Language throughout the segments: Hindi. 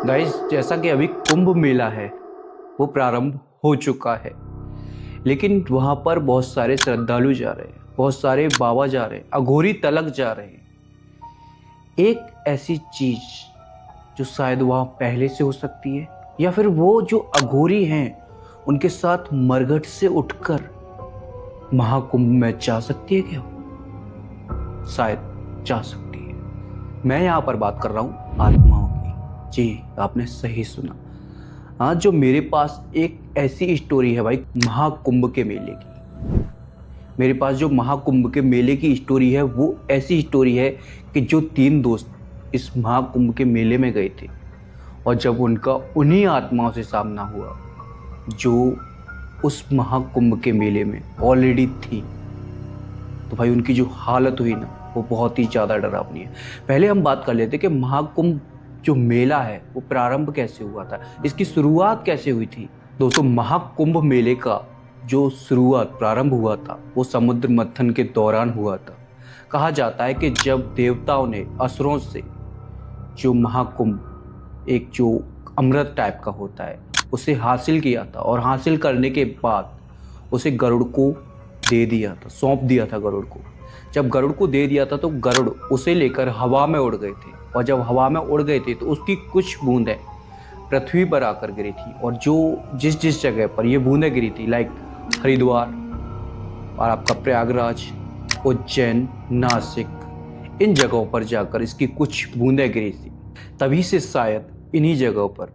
गाइस, जैसा कि अभी कुंभ मेला है वो प्रारंभ हो चुका है। लेकिन वहां पर बहुत सारे श्रद्धालु जा रहे हैं, बहुत सारे बाबा जा रहे हैं, अघोरी तलक जा रहे हैं। एक ऐसी चीज जो शायद वहां पहले से हो सकती है, या फिर वो जो अघोरी हैं उनके साथ मरघट से उठकर महाकुंभ में जा सकती है क्या? शायद जा सकती है। मैं यहाँ पर बात कर रहा हूँ आत्माओं की। जी, आपने सही सुना। हाँ, जो मेरे पास एक ऐसी स्टोरी है भाई महाकुंभ के मेले की। मेरे पास जो महाकुंभ के मेले की स्टोरी है वो ऐसी स्टोरी है कि जो तीन दोस्त इस महाकुंभ के मेले में गए थे, और जब उनका उन्हीं आत्माओं से सामना हुआ जो उस महाकुंभ के मेले में ऑलरेडी थी, तो भाई उनकी जो हालत हुई ना वो बहुत ही ज़्यादा डरावनी है। पहले हम बात कर लेते कि महाकुंभ जो मेला है वो प्रारंभ कैसे हुआ था, इसकी शुरुआत कैसे हुई थी। दोस्तों, महाकुंभ मेले का जो शुरुआत प्रारंभ हुआ था वो समुद्र मंथन के दौरान हुआ था। कहा जाता है कि जब देवताओं ने असुरों से जो महाकुंभ एक जो अमृत टाइप का होता है उसे हासिल किया था, और हासिल करने के बाद उसे गरुड़ को दे दिया था, सौंप दिया था गरुड़ को। जब गरुड़ को दे दिया था तो गरुड़ उसे लेकर हवा में उड़ गए थे, और जब हवा में उड़ गए थे तो उसकी कुछ बूंदें पृथ्वी पर आकर गिरी थी। और जो जिस जिस जगह पर ये बूंदें गिरी थी, लाइक हरिद्वार और आपका प्रयागराज, उज्जैन, नासिक, इन जगहों पर जाकर इसकी कुछ बूंदें गिरी थी। तभी से शायद इन्हीं जगहों पर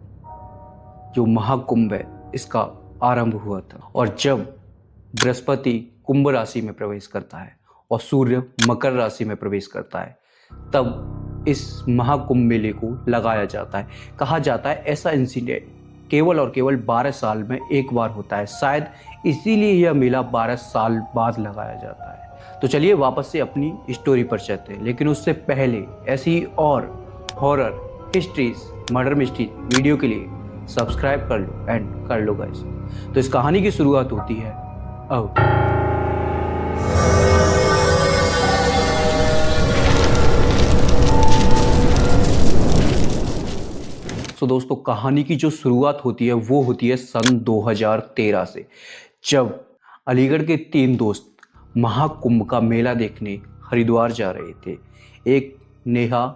जो महाकुंभ है इसका आरंभ हुआ था। और जब बृहस्पति कुंभ राशि में प्रवेश करता है और सूर्य मकर राशि में प्रवेश करता है, तब इस महाकुंभ मेले को लगाया जाता है। कहा जाता है ऐसा इंसिडेंट केवल और केवल 12 साल में एक बार होता है। शायद इसीलिए यह मेला 12 साल बाद लगाया जाता है। तो चलिए वापस से अपनी स्टोरी पर चलते हैं, लेकिन उससे पहले ऐसी और horror, histories, murder mystery video के लिए सब्सक्राइब कर लो एंड कर लो गाइस। तो इस कहानी की शुरुआत होती है अब। तो दोस्तों, कहानी की जो शुरुआत होती है वो होती है सन 2013 से, जब अलीगढ़ के तीन दोस्त महाकुंभ का मेला देखने हरिद्वार जा रहे थे। एक नेहा,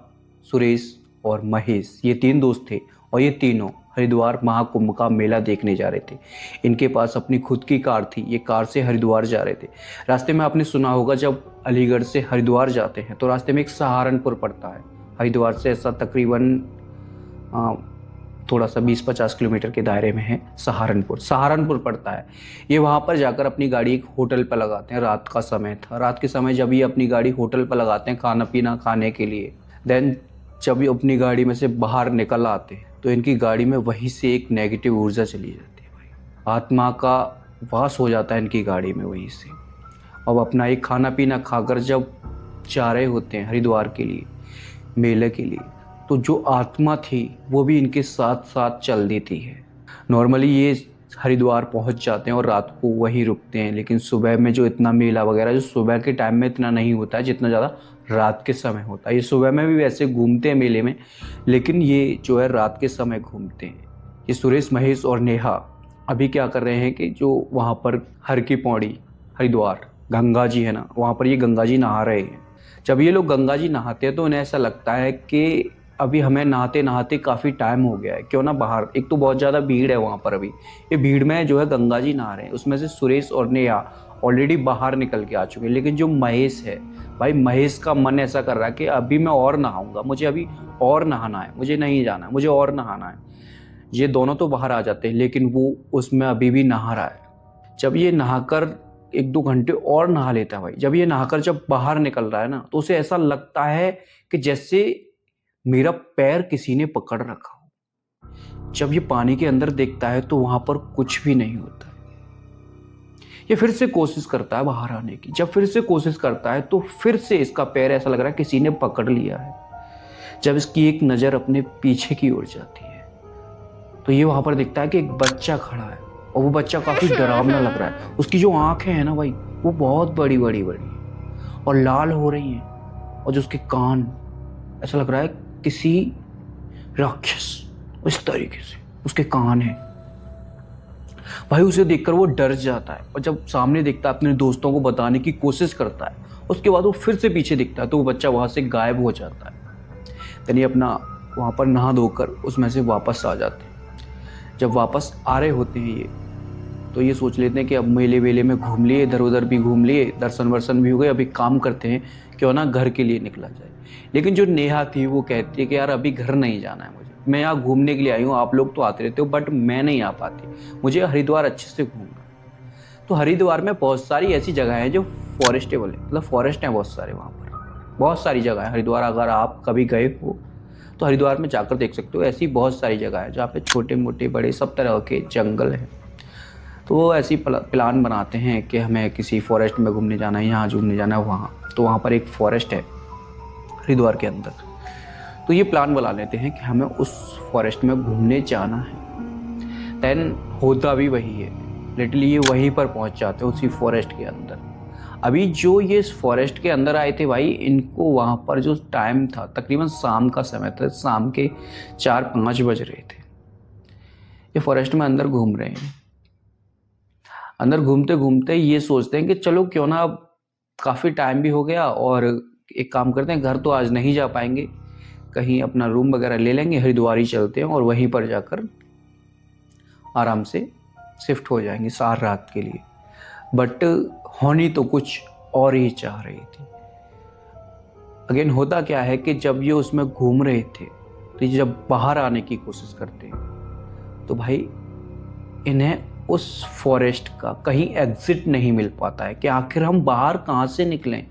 सुरेश और महेश, ये तीन दोस्त थे, और ये तीनों हरिद्वार महाकुंभ का मेला देखने जा रहे थे। इनके पास अपनी खुद की कार थी, ये कार से हरिद्वार जा रहे थे। रास्ते में आपने सुना होगा, जब अलीगढ़ से हरिद्वार जाते हैं तो रास्ते में एक सहारनपुर पड़ता है। हरिद्वार से ऐसा तकरीबन थोड़ा सा 20-50 किलोमीटर के दायरे में है सहारनपुर पड़ता है। ये वहाँ पर जाकर अपनी गाड़ी एक होटल पर लगाते हैं। रात का समय था। रात के समय जब ये अपनी गाड़ी होटल पर लगाते हैं खाना पीना खाने के लिए, देन जब ये अपनी गाड़ी में से बाहर निकल आते हैं तो इनकी गाड़ी में वहीं से एक नेगेटिव ऊर्जा चली जाती है भाई। आत्मा का वास हो जाता है इनकी गाड़ी में वहीं से। अब अपना एक खाना पीना खाकर जब जा रहे होते हैं हरिद्वार के लिए, मेले के लिए, तो जो आत्मा थी वो भी इनके साथ साथ चल देती है। नॉर्मली ये हरिद्वार पहुंच जाते हैं और रात को वहीं रुकते हैं, लेकिन सुबह में जो इतना मेला वगैरह जो सुबह के टाइम में इतना नहीं होता है जितना ज़्यादा रात के समय होता है। ये सुबह में भी वैसे घूमते हैं मेले में, लेकिन ये जो है रात के समय घूमते हैं। ये सुरेश, महेश और नेहा अभी क्या कर रहे हैं कि जो वहाँ पर हर की पौड़ी, हरिद्वार गंगा जी है ना, वहाँ पर ये गंगा जी नहा रहे हैं। जब ये लोग गंगा जी नहाते हैं तो उन्हें ऐसा लगता है कि अभी हमें नहाते नहाते काफ़ी टाइम हो गया है, क्यों ना बाहर, एक तो बहुत ज़्यादा भीड़ है वहाँ पर। अभी ये भीड़ में जो है गंगा जी नहा रहे हैं। उसमें से सुरेश और नेहा ऑलरेडी बाहर निकल के आ चुके हैं, लेकिन जो महेश है भाई, महेश का मन ऐसा कर रहा है कि अभी मैं और नहाऊंगा, मुझे अभी और नहाना है, मुझे नहीं जाना, मुझे और नहाना है। ये दोनों तो बाहर आ जाते हैं, लेकिन वो उसमें अभी भी नहा रहा है। जब ये नहाकर 1-2 घंटे और नहा लेता है भाई, जब ये नहाकर जब बाहर निकल रहा है ना, तो उसे ऐसा लगता है कि जैसे मेरा पैर किसी ने पकड़ रखा हो। जब ये पानी के अंदर देखता है तो वहां पर कुछ भी नहीं होता है। ये फिर से कोशिश करता है बाहर आने की। जब फिर से कोशिश करता है तो फिर से इसका पैर ऐसा लग रहा है किसी ने पकड़ लिया है। जब इसकी एक नज़र अपने पीछे की ओर जाती है तो ये वहां पर दिखता है कि एक बच्चा खड़ा है, और वो बच्चा काफी डरावना लग रहा है। उसकी जो आंखें हैं ना भाई, वो बहुत बड़ी बड़ी बड़ी और लाल हो रही हैं, और जो उसके कान, ऐसा लग रहा है किसी राक्षस उस तरीके से उसके कान हैं भाई। उसे देखकर वो डर जाता है और जब सामने देखता है अपने दोस्तों को बताने की कोशिश करता है, उसके बाद वो फिर से पीछे दिखता है तो वो बच्चा वहाँ से गायब हो जाता है। यानी अपना वहाँ पर नहा धोकर उसमें से वापस आ जाते हैं। जब वापस आ रहे होते हैं ये, तो ये सोच लेते हैं कि अब मेले वेले में घूम लिए, इधर उधर भी घूम लिए, दर्शन वर्शन भी हो गए, अभी काम करते हैं, क्यों ना घर के लिए निकला जाए। लेकिन जो नेहा थी वो कहती है कि यार अभी घर नहीं जाना है मुझे, मैं यहाँ घूमने के लिए आई हूँ, आप लोग तो आते रहते हो बट मैं नहीं आ पाती, मुझे हरिद्वार अच्छे से घूमना। तो हरिद्वार में बहुत सारी ऐसी जगह है जो फॉरेस्टेबल है, मतलब फॉरेस्ट है बहुत सारे वहाँ पर, बहुत सारी जगह है हरिद्वार। अगर आप कभी गए हो तो हरिद्वार में जाकर देख सकते हो, ऐसी बहुत सारी जगह है जहाँ पे छोटे मोटे बड़े सब तरह के जंगल हैं। तो वो ऐसी प्लान बनाते हैं कि हमें किसी फॉरेस्ट में घूमने जाना है, यहाँ घूमने जाना है वहाँ। तो वहाँ पर एक फॉरेस्ट है हरिद्वार के अंदर, तो ये प्लान बना लेते हैं कि हमें उस फॉरेस्ट में घूमने जाना है। देन होता भी वही है, लिटरली ये वहीं पर पहुँच जाते हैं उसी फॉरेस्ट के अंदर। अभी जो ये इस फॉरेस्ट के अंदर आए थे भाई, इनको वहाँ पर जो टाइम था तकरीबन शाम का समय था, शाम के 4-5 बज रहे थे। ये फॉरेस्ट में अंदर घूम रहे हैं। अंदर घूमते घूमते ये सोचते हैं कि चलो क्यों ना, अब काफ़ी टाइम भी हो गया और एक काम करते हैं, घर तो आज नहीं जा पाएंगे, कहीं अपना रूम वगैरह ले लेंगे, हरिद्वार ही चलते हैं और वहीं पर जाकर आराम से शिफ्ट हो जाएंगे सार रात के लिए। बट होनी तो कुछ और ही चाह रही थी। अगेन होता क्या है कि जब ये उसमें घूम रहे थे तो ये जब बाहर आने की कोशिश करते हैं तो भाई इन्हें उस फॉरेस्ट का कहीं एग्जिट नहीं मिल पाता है कि आखिर हम बाहर कहाँ से निकलें।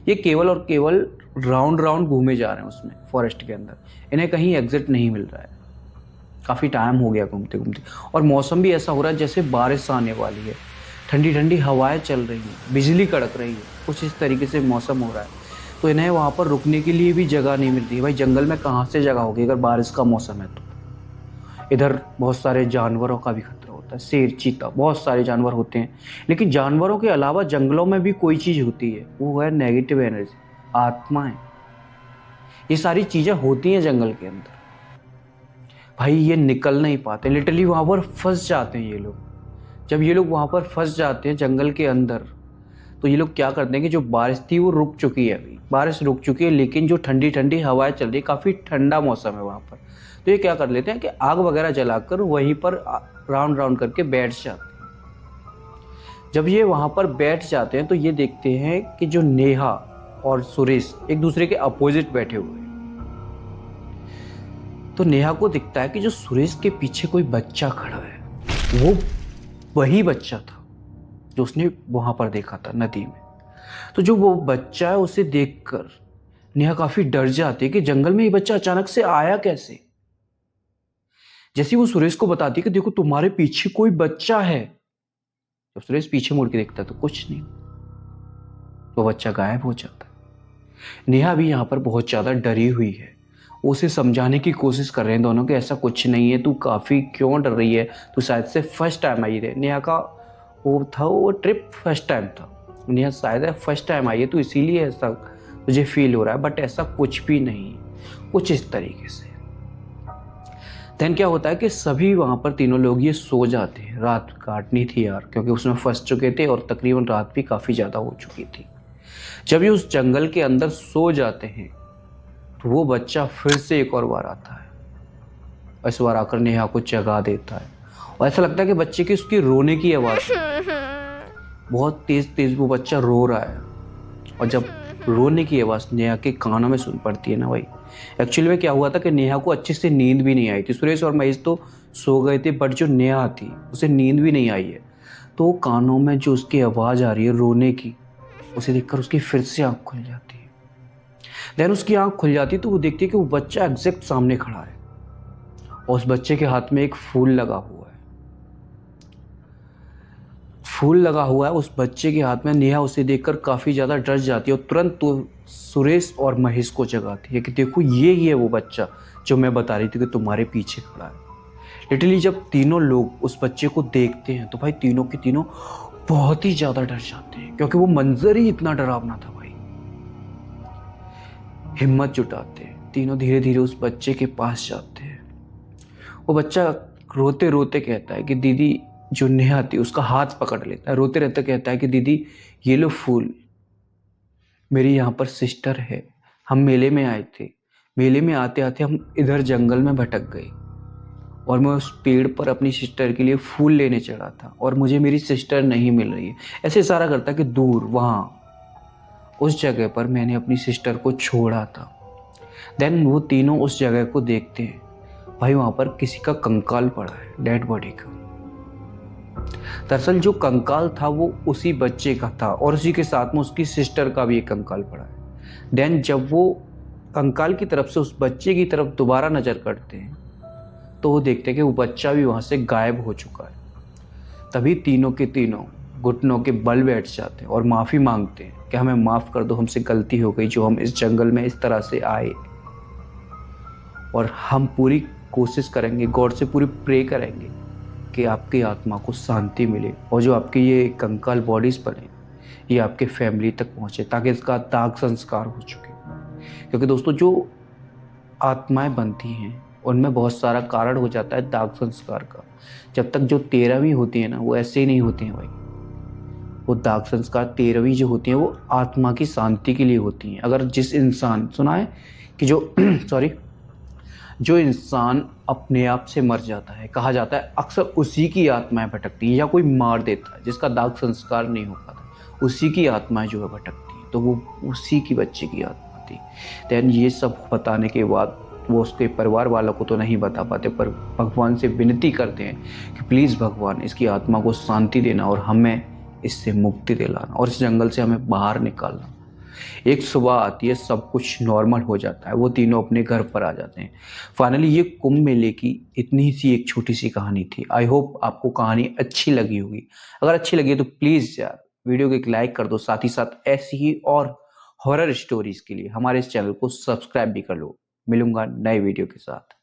ये केवल और केवल राउंड राउंड घूमे जा रहे हैं उसमें फॉरेस्ट के अंदर, इन्हें कहीं एग्जिट नहीं मिल रहा है। काफ़ी टाइम हो गया घूमते घूमते और मौसम भी ऐसा हो रहा है जैसे बारिश आने वाली है, ठंडी ठंडी हवाएं चल रही हैं, बिजली कड़क रही है, कुछ इस तरीके से मौसम हो रहा है। तो इन्हें वहाँ पर रुकने के लिए भी जगह नहीं मिलती है। भाई जंगल में कहाँ से जगह होगी अगर बारिश का मौसम है तो। इधर बहुत सारे जानवरों का भी खतरा होता है, शेर, चीता, बहुत सारे जानवर होते हैं। लेकिन जानवरों के अलावा जंगलों में भी कोई चीज़ होती है, वो है नेगेटिव एनर्जी, आत्माएं। ये सारी चीज़ें होती हैं जंगल के अंदर। भाई ये निकल नहीं पाते, लिटरली वहाँ पर फंस जाते हैं ये लोग। जब ये लोग वहाँ पर फंस जाते हैं जंगल के अंदर, तो ये लोग क्या करते हैं कि जो बारिश थी वो रुक चुकी है, अभी बारिश रुक चुकी है, लेकिन जो ठंडी ठंडी हवाएं चल रही है, काफ़ी ठंडा मौसम है वहाँ पर। तो ये क्या कर लेते हैं कि आग वगैरह जलाकर वहीं पर राउंड राउंड करके बैठ जाते हैं। जब ये वहाँ पर बैठ जाते हैं तो ये देखते हैं कि जो नेहा और सुरेश एक दूसरे के अपोजिट बैठे हुए हैं। तो नेहा को दिखता है कि जो सुरेश के पीछे कोई बच्चा खड़ा है, वो वही बच्चा था जो उसने वहां पर देखा था नदी में। तो जो वो बच्चा है उसे देखकर नेहा काफी डर जाती है कि जंगल में ये बच्चा अचानक से आया कैसे। जैसे वो सुरेश को बताती है कि देखो तुम्हारे पीछे कोई बच्चा है, जब सुरेश पीछे मुड़ के देखता है तो कुछ नहीं, वो बच्चा गायब हो जाता है। नेहा भी यहाँ पर बहुत ज्यादा डरी हुई है, उसे समझाने की कोशिश कर रहे हैं दोनों कि ऐसा कुछ नहीं है, तू काफ़ी क्यों डर रही है, तू शायद से फर्स्ट टाइम आई है। नेहा का वो ट्रिप फर्स्ट टाइम था, नेहा शायद फर्स्ट टाइम आई है तो इसीलिए ऐसा तुझे फील हो रहा है, बट ऐसा कुछ भी नहीं, कुछ इस तरीके से। देन क्या होता है कि सभी वहाँ पर तीनों लोग ये सो जाते हैं। रात काटनी थी यार, क्योंकि उसमें फंस चुके थे और तकरीबन रात भी काफ़ी ज़्यादा हो चुकी थी। जब ये उस जंगल के अंदर सो जाते हैं तो वो बच्चा फिर से एक और बार आता है। इस बार आकर नेहा को जगा देता है और ऐसा लगता है कि बच्चे की उसकी रोने की आवाज़ बहुत तेज तेज वो बच्चा रो रहा है। और जब रोने की आवाज़ नेहा के कानों में सुन पड़ती है ना भाई, एक्चुअली में क्या हुआ था कि नेहा को अच्छे से नींद भी नहीं आई थी। सुरेश और महेश तो सो गए थे, बट जो नेहा थी उसे नींद भी नहीं आई है। तो कानों में जो उसकी आवाज़ आ रही है रोने की, उसे देखकर उसकी फिर से आँख खुल जाती है। देन उसकी आँख खुल जाती तो वो देखती है कि वो बच्चा एग्जैक्ट सामने खड़ा है और उस बच्चे के हाथ में एक फूल लगा हुआ है। फूल लगा हुआ है उस बच्चे के हाथ में। नेहा उसे देखकर काफ़ी ज़्यादा डर जाती है और तुरंत तो सुरेश और महेश को जगाती है कि देखो ये ही है वो बच्चा जो मैं बता रही थी कि तुम्हारे पीछे खड़ा है। लिटरली जब तीनों लोग उस बच्चे को देखते हैं तो भाई तीनों के तीनों बहुत ही ज़्यादा डर जाते हैं, क्योंकि वो मंजर ही इतना डरावना था भाई। हिम्मत जुटाते हैं तीनों, धीरे धीरे उस बच्चे के पास जाते हैं। वो बच्चा रोते रोते कहता है कि दीदी, जो नेहा थी उसका हाथ पकड़ लेता है, रोते रहते कहता है कि दीदी ये लो फूल, मेरी यहाँ पर सिस्टर है, हम मेले में आए थे, मेले में आते आते हम इधर जंगल में भटक गए और मैं उस पेड़ पर अपनी सिस्टर के लिए फूल लेने चढ़ा था और मुझे मेरी सिस्टर नहीं मिल रही है। ऐसे इशारा करता है कि दूर वहाँ उस जगह पर मैंने अपनी सिस्टर को छोड़ा था। देन वो तीनों उस जगह को देखते हैं, भाई वहाँ पर किसी का कंकाल पड़ा है, डेड बॉडी का। दरअसल जो कंकाल था वो उसी बच्चे का था और उसी के साथ में उसकी सिस्टर का भी एक कंकाल पड़ा है। देन जब वो कंकाल की तरफ से उस बच्चे की तरफ दोबारा नज़र करते हैं तो वो देखते हैं कि वो बच्चा भी वहाँ से गायब हो चुका है। तभी तीनों के तीनों घुटनों के बल बैठ जाते हैं और माफ़ी मांगते हैं कि हमें माफ़ कर दो, हमसे गलती हो गई जो हम इस जंगल में इस तरह से आए, और हम पूरी कोशिश करेंगे, गॉड से पूरी प्रे करेंगे कि आपकी आत्मा को शांति मिले और जो आपकी ये कंकाल बॉडीज़ बने ये आपके फैमिली तक पहुँचे ताकि इसका दाग संस्कार हो चुके। क्योंकि दोस्तों जो आत्माएं बनती हैं उनमें बहुत सारा कारण हो जाता है दाग संस्कार का। जब तक जो 13वीं होती है ना वो ऐसे ही नहीं होती हैं भाई, वो दाग संस्कार 13वीं जो होती हैं वो आत्मा की शांति के लिए होती हैं। अगर जिस इंसान, सुना है कि जो सॉरी, जो इंसान अपने आप से मर जाता है, कहा जाता है अक्सर उसी की आत्माएं भटकती हैं, या कोई मार देता है जिसका दाग संस्कार नहीं हो पाता, उसी की आत्माएं जो है भटकती हैं, तो वो उसी की बच्चे की आत्मा थी। देन ये सब बताने के बाद वो उसके परिवार वालों को तो नहीं बता पाते, पर भगवान से विनती करते हैं कि प्लीज़ भगवान इसकी आत्मा को शांति देना और हमें इससे मुक्ति दिलाना और इस जंगल से हमें बाहर निकालना। एक सुबह आती है, सब कुछ नॉर्मल हो जाता है, वो तीनों अपने घर पर आ जाते हैं। फाइनली ये कुंभ मेले की इतनी सी एक छोटी सी कहानी थी। आई होप आपको कहानी अच्छी लगी होगी। अगर अच्छी लगी है तो प्लीज़ यार वीडियो को एक लाइक कर दो, साथ ही साथ ऐसी ही और हॉरर स्टोरीज के लिए हमारे इस चैनल को सब्सक्राइब भी कर लो। मिलूंगा नए वीडियो के साथ।